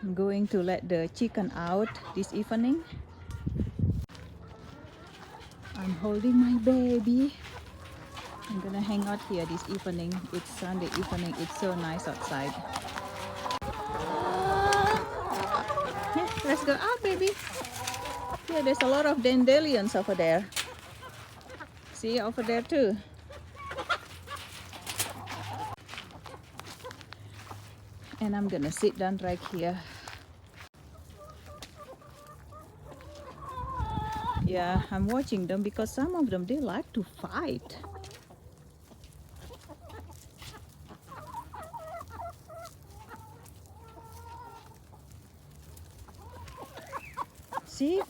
I'm going to let the chicken out this evening. I'm holding my baby. I'm gonna hang out here this evening. It's Sunday evening. It's so nice outside. Yeah, let's go out, baby. Yeah, there's a lot of dandelions over there. See, over there too. And I'm gonna sit down right here. Yeah, I'm watching them because some of them, they like to fight. See,